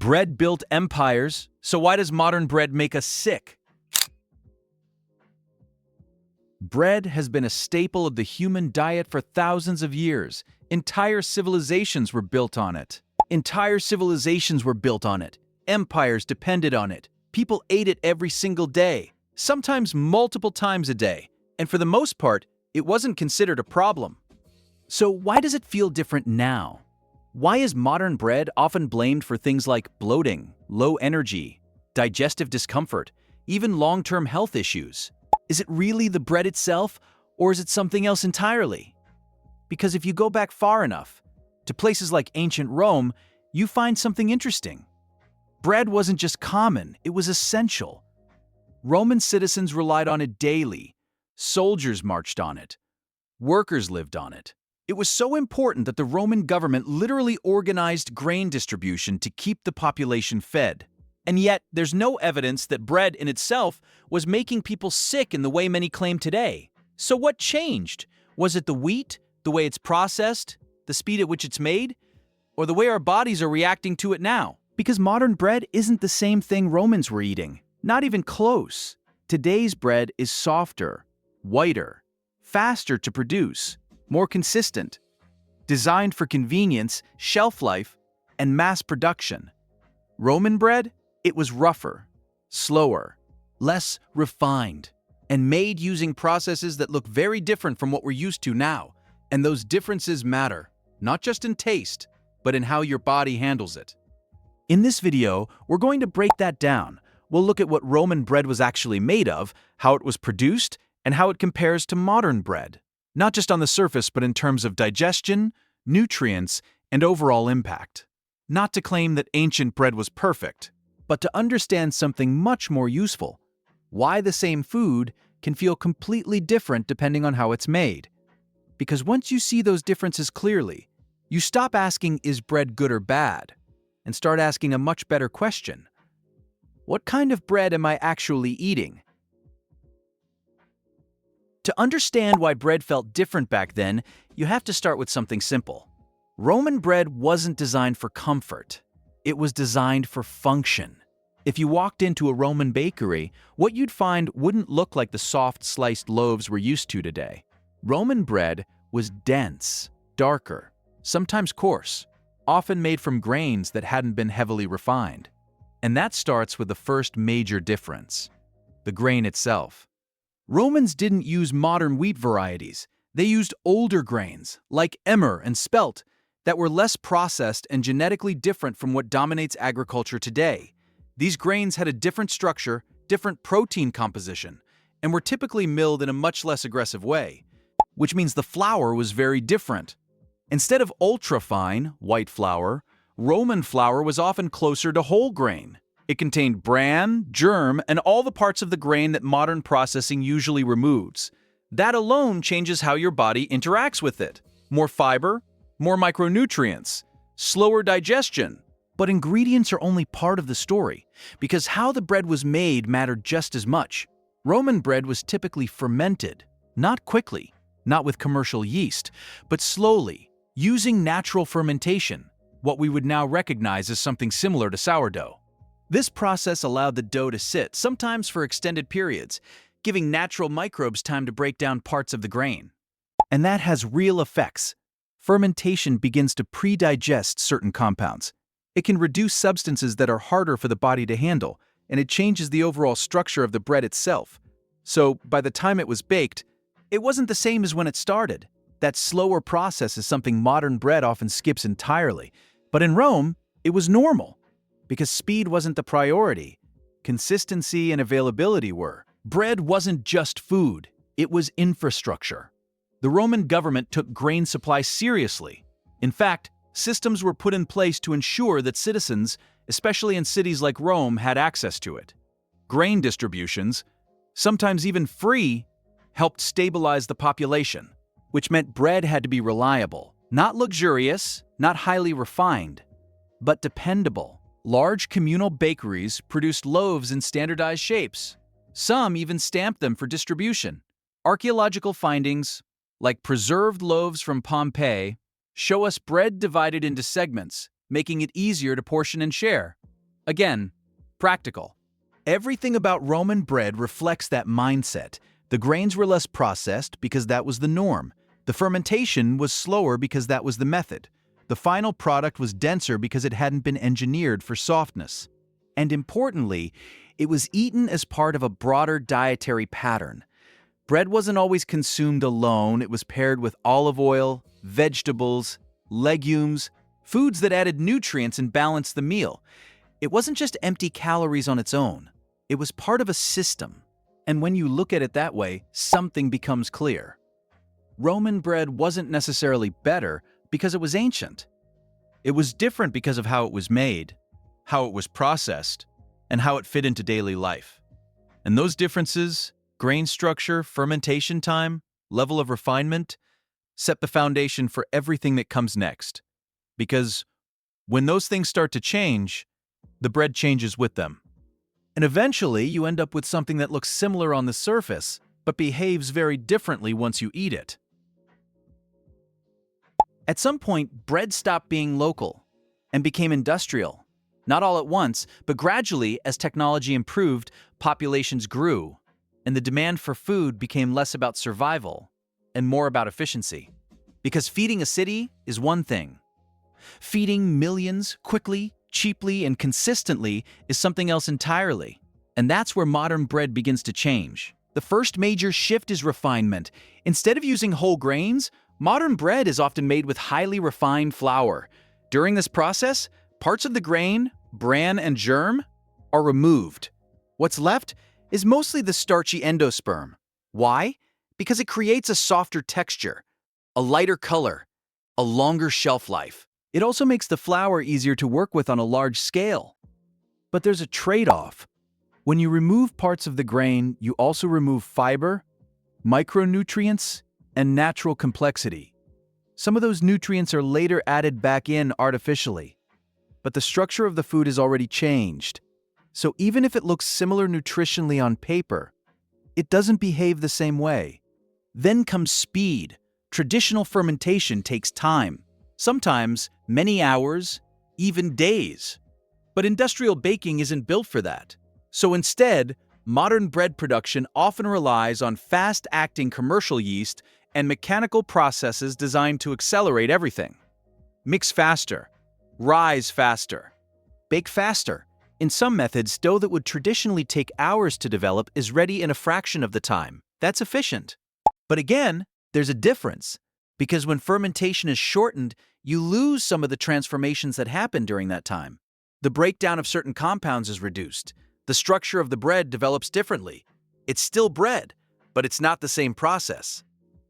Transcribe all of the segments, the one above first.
Bread built empires, so why does modern bread make us sick? Bread has been a staple of the human diet for thousands of years. Entire civilizations were built on it. Empires depended on it. People ate it every single day, sometimes multiple times a day. And for the most part, it wasn't considered a problem. So why does it feel different now? Why is modern bread often blamed for things like bloating, low energy, digestive discomfort, even long-term health issues? Is it really the bread itself, or is it something else entirely? Because if you go back far enough, to places like ancient Rome, you find something interesting. Bread wasn't just common, it was essential. Roman citizens relied on it daily. Soldiers marched on it. Workers lived on it. It was so important that the Roman government literally organized grain distribution to keep the population fed. And yet, there's no evidence that bread in itself was making people sick in the way many claim today. So what changed? Was it the wheat, the way it's processed, the speed at which it's made, or the way our bodies are reacting to it now? Because modern bread isn't the same thing Romans were eating. Not even close. Today's bread is softer, whiter, faster to produce, more consistent, designed for convenience, shelf life, and mass production. Roman bread? It was rougher, slower, less refined, and made using processes that look very different from what we're used to now. And those differences matter, not just in taste, but in how your body handles it. In this video, we're going to break that down. We'll look at what Roman bread was actually made of, how it was produced, and how it compares to modern bread. Not just on the surface, but in terms of digestion, nutrients, and overall impact. Not to claim that ancient bread was perfect, but to understand something much more useful: why the same food can feel completely different depending on how it's made. Because once you see those differences clearly, you stop asking, is bread good or bad, and start asking a much better question. What kind of bread am I actually eating? To understand why bread felt different back then, you have to start with something simple. Roman bread wasn't designed for comfort. It was designed for function. If you walked into a Roman bakery, what you'd find wouldn't look like the soft sliced loaves we're used to today. Roman bread was dense, darker, sometimes coarse, often made from grains that hadn't been heavily refined. And that starts with the first major difference: the grain itself. Romans didn't use modern wheat varieties. They used older grains, like emmer and spelt, that were less processed and genetically different from what dominates agriculture today. These grains had a different structure, different protein composition, and were typically milled in a much less aggressive way, which means the flour was very different. Instead of ultra-fine, white flour, Roman flour was often closer to whole grain. It contained bran, germ, and all the parts of the grain that modern processing usually removes. That alone changes how your body interacts with it. More fiber, more micronutrients, slower digestion. But ingredients are only part of the story, because how the bread was made mattered just as much. Roman bread was typically fermented, not quickly, not with commercial yeast, but slowly, using natural fermentation, what we would now recognize as something similar to sourdough. This process allowed the dough to sit, sometimes for extended periods, giving natural microbes time to break down parts of the grain. And that has real effects. Fermentation begins to pre-digest certain compounds. It can reduce substances that are harder for the body to handle, and it changes the overall structure of the bread itself. So, by the time it was baked, it wasn't the same as when it started. That slower process is something modern bread often skips entirely. But in Rome, it was normal, because speed wasn't the priority. Consistency and availability were. Bread wasn't just food, it was infrastructure. The Roman government took grain supply seriously. In fact, systems were put in place to ensure that citizens, especially in cities like Rome, had access to it. Grain distributions, sometimes even free, helped stabilize the population, which meant bread had to be reliable, not luxurious, not highly refined, but dependable. Large communal bakeries produced loaves in standardized shapes. Some even stamped them for distribution. Archaeological findings, like preserved loaves from Pompeii, show us bread divided into segments, making it easier to portion and share. Again, practical. Everything about Roman bread reflects that mindset. The grains were less processed because that was the norm. The fermentation was slower because that was the method. The final product was denser because it hadn't been engineered for softness. And importantly, it was eaten as part of a broader dietary pattern. Bread wasn't always consumed alone. It was paired with olive oil, vegetables, legumes, foods that added nutrients and balanced the meal. It wasn't just empty calories on its own. It was part of a system. And when you look at it that way, something becomes clear. Roman bread wasn't necessarily better because it was ancient. It was different because of how it was made, how it was processed, and how it fit into daily life. And those differences, grain structure, fermentation time, level of refinement, set the foundation for everything that comes next. Because when those things start to change, the bread changes with them. And eventually, you end up with something that looks similar on the surface, but behaves very differently once you eat it. At some point, bread stopped being local and became industrial. Not all at once, but gradually, as technology improved, populations grew, and the demand for food became less about survival and more about efficiency. Because feeding a city is one thing. Feeding millions quickly, cheaply, and consistently is something else entirely. And that's where modern bread begins to change. The first major shift is refinement. Instead of using whole grains, modern bread is often made with highly refined flour. During this process, parts of the grain, bran, and germ are removed. What's left is mostly the starchy endosperm. Why? Because it creates a softer texture, a lighter color, a longer shelf life. It also makes the flour easier to work with on a large scale. But there's a trade-off. When you remove parts of the grain, you also remove fiber, micronutrients, and natural complexity. Some of those nutrients are later added back in artificially. But the structure of the food is already changed. So even if it looks similar nutritionally on paper, it doesn't behave the same way. Then comes speed. Traditional fermentation takes time. Sometimes many hours, even days. But industrial baking isn't built for that. So instead, modern bread production often relies on fast-acting commercial yeast and mechanical processes designed to accelerate everything. Mix faster, rise faster, bake faster. In some methods, dough that would traditionally take hours to develop is ready in a fraction of the time. That's efficient. But again, there's a difference. Because when fermentation is shortened, you lose some of the transformations that happen during that time. The breakdown of certain compounds is reduced. The structure of the bread develops differently. It's still bread, but it's not the same process.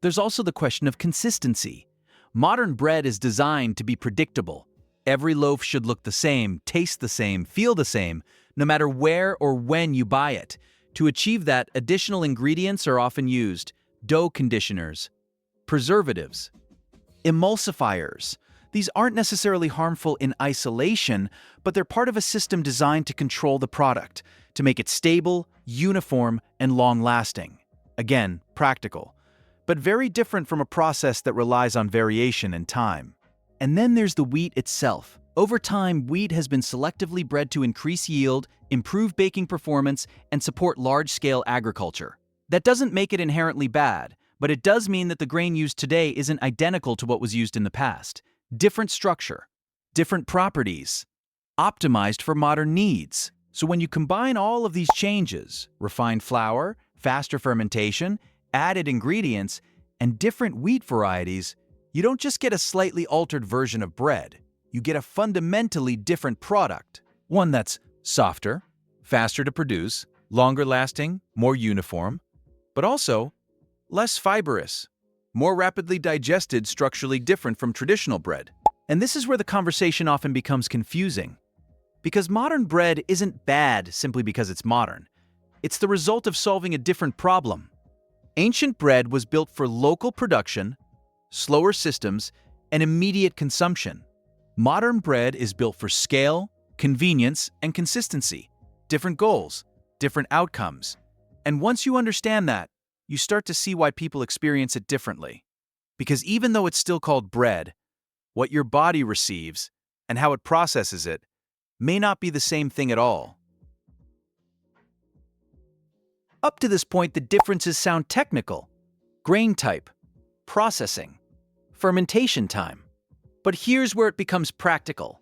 There's also the question of consistency. Modern bread is designed to be predictable. Every loaf should look the same, taste the same, feel the same, no matter where or when you buy it. To achieve that, additional ingredients are often used: dough conditioners, preservatives, emulsifiers. These aren't necessarily harmful in isolation, but they're part of a system designed to control the product, to make it stable, uniform, and long-lasting. Again, practical, but very different from a process that relies on variation and time. And then there's the wheat itself. Over time, wheat has been selectively bred to increase yield, improve baking performance, and support large-scale agriculture. That doesn't make it inherently bad, but it does mean that the grain used today isn't identical to what was used in the past. Different structure, different properties, optimized for modern needs. So when you combine all of these changes, refined flour, faster fermentation, added ingredients, and different wheat varieties, you don't just get a slightly altered version of bread. You get a fundamentally different product. One that's softer, faster to produce, longer lasting, more uniform, but also less fibrous, more rapidly digested, structurally different from traditional bread. And this is where the conversation often becomes confusing. Because modern bread isn't bad simply because it's modern. It's the result of solving a different problem. Ancient bread was built for local production, slower systems, and immediate consumption. Modern bread is built for scale, convenience, and consistency. Different goals, different outcomes. And once you understand that, you start to see why people experience it differently. Because even though it's still called bread, what your body receives and how it processes it may not be the same thing at all. Up to this point, the differences sound technical: grain type, processing, fermentation time. But here's where it becomes practical.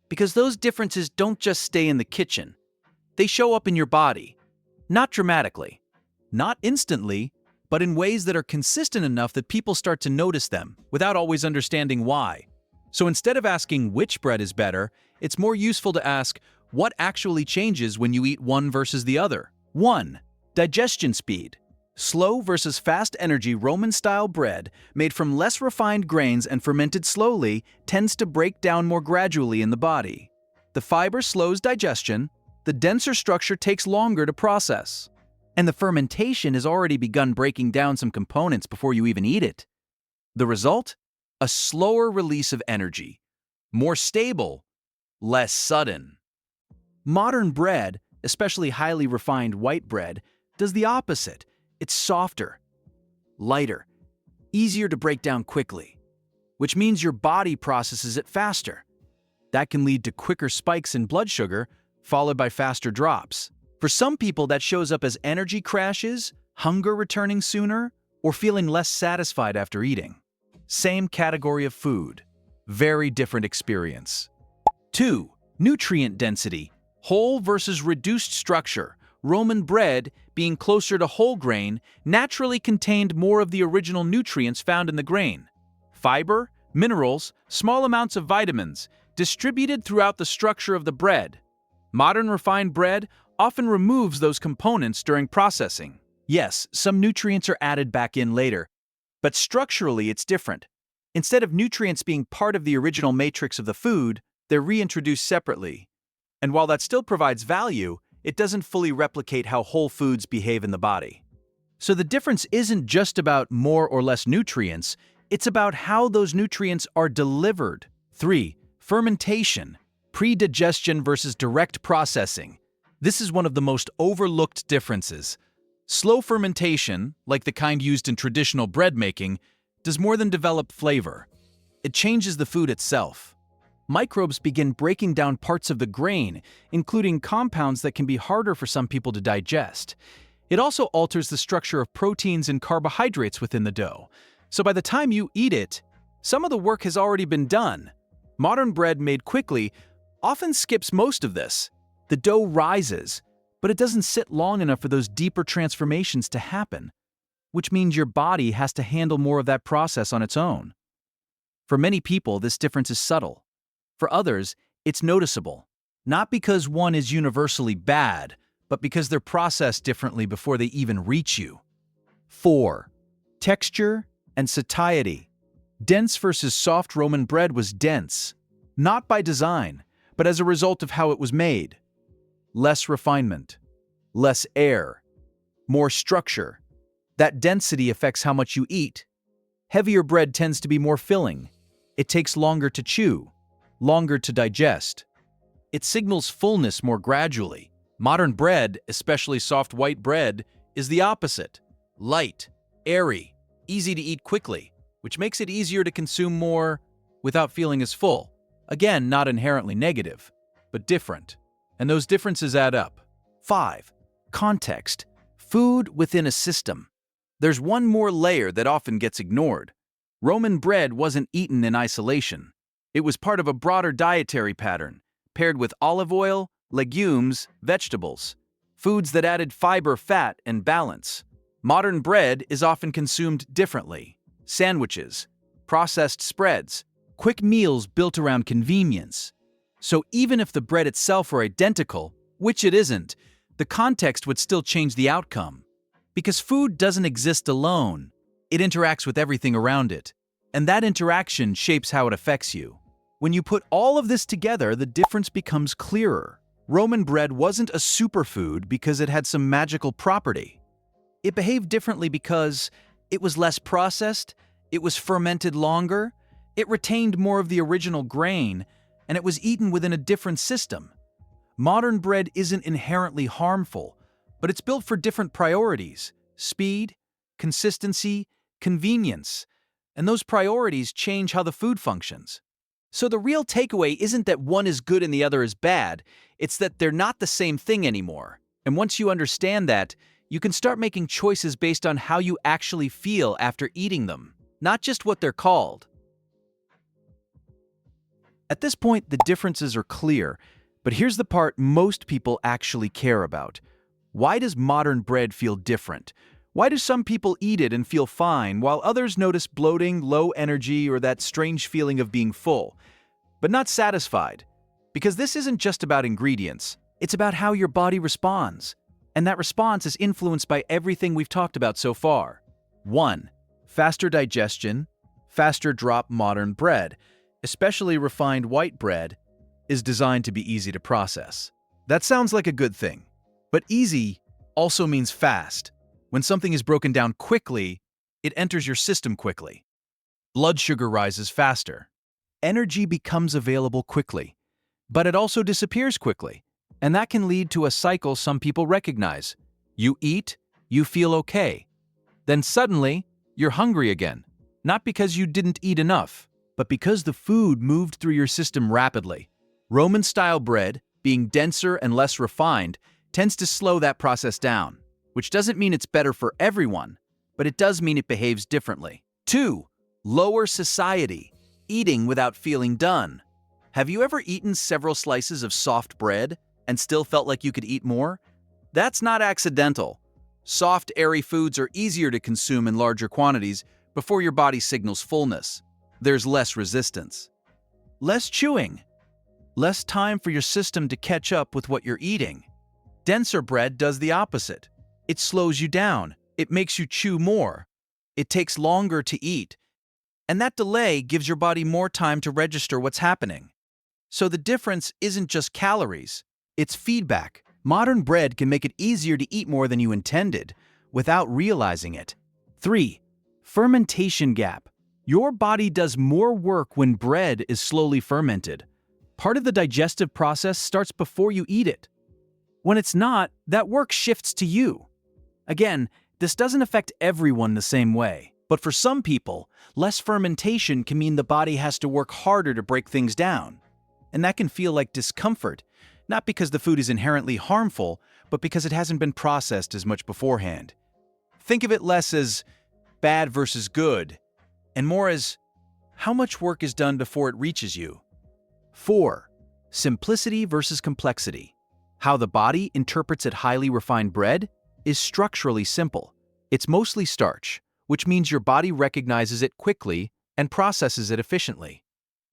Because those differences don't just stay in the kitchen. They show up in your body. Not dramatically, not instantly, but in ways that are consistent enough that people start to notice them without always understanding why. So instead of asking which bread is better, it's more useful to ask what actually changes when you eat one versus the other. 1. Digestion speed. Slow versus fast energy Roman-style bread, made from less refined grains and fermented slowly, tends to break down more gradually in the body. The fiber slows digestion, the denser structure takes longer to process. And the fermentation has already begun breaking down some components before you even eat it. The result? A slower release of energy. More stable, less sudden. Modern bread, especially highly refined white bread, does the opposite. It's softer, lighter, easier to break down quickly, which means your body processes it faster. That can lead to quicker spikes in blood sugar, followed by faster drops. For some people, that shows up as energy crashes, hunger returning sooner, or feeling less satisfied after eating. Same category of food, very different experience. 2. Nutrient density, whole versus reduced structure. Roman bread, being closer to whole grain, naturally contained more of the original nutrients found in the grain. Fiber, minerals, small amounts of vitamins, distributed throughout the structure of the bread. Modern refined bread often removes those components during processing. Yes, some nutrients are added back in later, but structurally it's different. Instead of nutrients being part of the original matrix of the food, they're reintroduced separately. And while that still provides value, it doesn't fully replicate how whole foods behave in the body. So the difference isn't just about more or less nutrients, it's about how those nutrients are delivered. 3. Fermentation, pre-digestion versus direct processing. This is one of the most overlooked differences. Slow fermentation, like the kind used in traditional bread making, does more than develop flavor. It changes the food itself. Microbes begin breaking down parts of the grain, including compounds that can be harder for some people to digest. It also alters the structure of proteins and carbohydrates within the dough. So by the time you eat it, some of the work has already been done. Modern bread made quickly often skips most of this. The dough rises, but it doesn't sit long enough for those deeper transformations to happen, which means your body has to handle more of that process on its own. For many people, this difference is subtle. For others, it's noticeable, not because one is universally bad, but because they're processed differently before they even reach you. 4. Texture and satiety. Dense versus soft Roman bread was dense, not by design, but as a result of how it was made. Less refinement, less air, more structure. That density affects how much you eat. Heavier bread tends to be more filling. It takes longer to chew, longer to digest. It signals fullness more gradually. Modern bread, especially soft white bread, is the opposite. Light, airy, easy to eat quickly, which makes it easier to consume more without feeling as full. Again, not inherently negative, but different. And those differences add up. 5. Context. Food within a system. There's one more layer that often gets ignored. Roman bread wasn't eaten in isolation. It was part of a broader dietary pattern, paired with olive oil, legumes, vegetables, foods that added fiber, fat, and balance. Modern bread is often consumed differently. Sandwiches, processed spreads, quick meals built around convenience. So even if the bread itself were identical, which it isn't, the context would still change the outcome. Because food doesn't exist alone, it interacts with everything around it. And that interaction shapes how it affects you. When you put all of this together, the difference becomes clearer. Roman bread wasn't a superfood because it had some magical property. It behaved differently because it was less processed, it was fermented longer, it retained more of the original grain, and it was eaten within a different system. Modern bread isn't inherently harmful, but it's built for different priorities: speed, consistency, convenience, and those priorities change how the food functions. So the real takeaway isn't that one is good and the other is bad, it's that they're not the same thing anymore. And once you understand that, you can start making choices based on how you actually feel after eating them, not just what they're called. At this point, the differences are clear, but here's the part most people actually care about. Why does modern bread feel different? Why do some people eat it and feel fine, while others notice bloating, low energy, or that strange feeling of being full, but not satisfied? Because this isn't just about ingredients, it's about how your body responds. And that response is influenced by everything we've talked about so far. 1. Faster digestion. Faster drop. Modern bread, especially refined white bread, is designed to be easy to process. That sounds like a good thing. But easy also means fast. When something is broken down quickly, it enters your system quickly. Blood sugar rises faster. Energy becomes available quickly, but it also disappears quickly. And that can lead to a cycle some people recognize. You eat, you feel okay. Then suddenly, you're hungry again. Not because you didn't eat enough, but because the food moved through your system rapidly. Roman-style bread, being denser and less refined, tends to slow that process down, which doesn't mean it's better for everyone, but it does mean it behaves differently. 2. Lower satiety, eating without feeling done. Have you ever eaten several slices of soft bread and still felt like you could eat more? That's not accidental. Soft, airy foods are easier to consume in larger quantities before your body signals fullness. There's less resistance. Less chewing. Less time for your system to catch up with what you're eating. Denser bread does the opposite. It slows you down. It makes you chew more. It takes longer to eat. And that delay gives your body more time to register what's happening. So the difference isn't just calories. It's feedback. Modern bread can make it easier to eat more than you intended without realizing it. 3. Fermentation gap. Your body does more work when bread is slowly fermented. Part of the digestive process starts before you eat it. When it's not, that work shifts to you. Again, this doesn't affect everyone the same way, but for some people, less fermentation can mean the body has to work harder to break things down. And that can feel like discomfort, not because the food is inherently harmful, but because it hasn't been processed as much beforehand. Think of it less as bad versus good, and more as how much work is done before it reaches you. 4. Simplicity versus complexity. How the body interprets at highly refined bread is structurally simple. It's mostly starch, which means your body recognizes it quickly and processes it efficiently.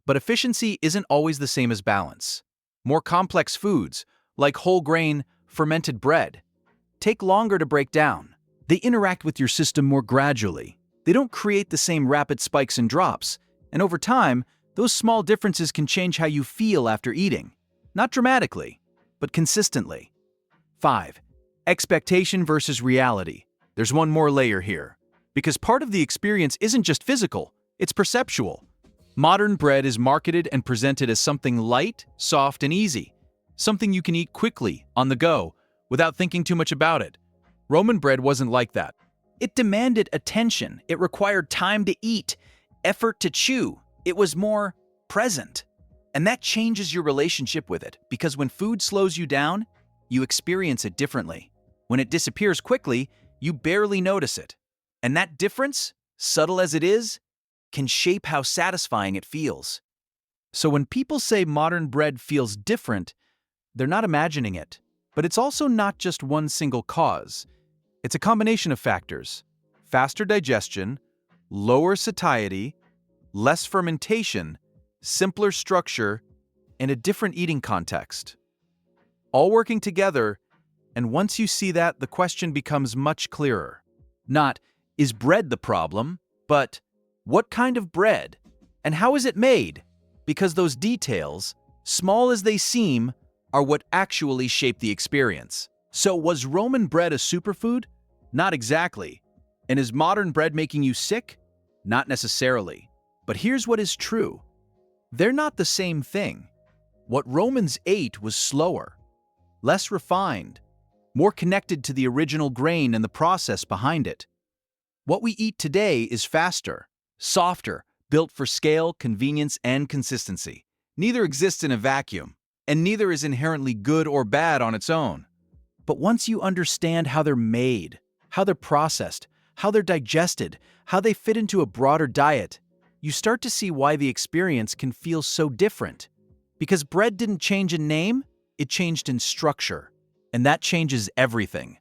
But efficiency isn't always the same as balance. More complex foods, like whole grain, fermented bread, take longer to break down. They interact with your system more gradually. They don't create the same rapid spikes and drops, and over time, those small differences can change how you feel after eating. Not dramatically, but consistently. 5. Expectation versus reality. There's one more layer here, because part of the experience isn't just physical, it's perceptual. Modern bread is marketed and presented as something light, soft, and easy. Something you can eat quickly, on the go, without thinking too much about it. Roman bread wasn't like that. It demanded attention. It required time to eat, effort to chew. It was more present. And that changes your relationship with it, because when food slows you down, you experience it differently. When it disappears quickly, you barely notice it. And that difference, subtle as it is, can shape how satisfying it feels. So when people say modern bread feels different, they're not imagining it. But it's also not just one single cause. It's a combination of factors: faster digestion, lower satiety, less fermentation, simpler structure, and a different eating context. All working together, and once you see that, the question becomes much clearer. Not, is bread the problem, but what kind of bread? And how is it made? Because those details, small as they seem, are what actually shape the experience. So was Roman bread a superfood? Not exactly. And is modern bread making you sick? Not necessarily. But here's what is true. They're not the same thing. What Romans ate was slower, less refined, more connected to the original grain and the process behind it. What we eat today is faster, softer, built for scale, convenience, and consistency. Neither exists in a vacuum, and neither is inherently good or bad on its own. But once you understand how they're made, how they're processed, how they're digested, how they fit into a broader diet, you start to see why the experience can feel so different. Because bread didn't change in name, it changed in structure. And that changes everything.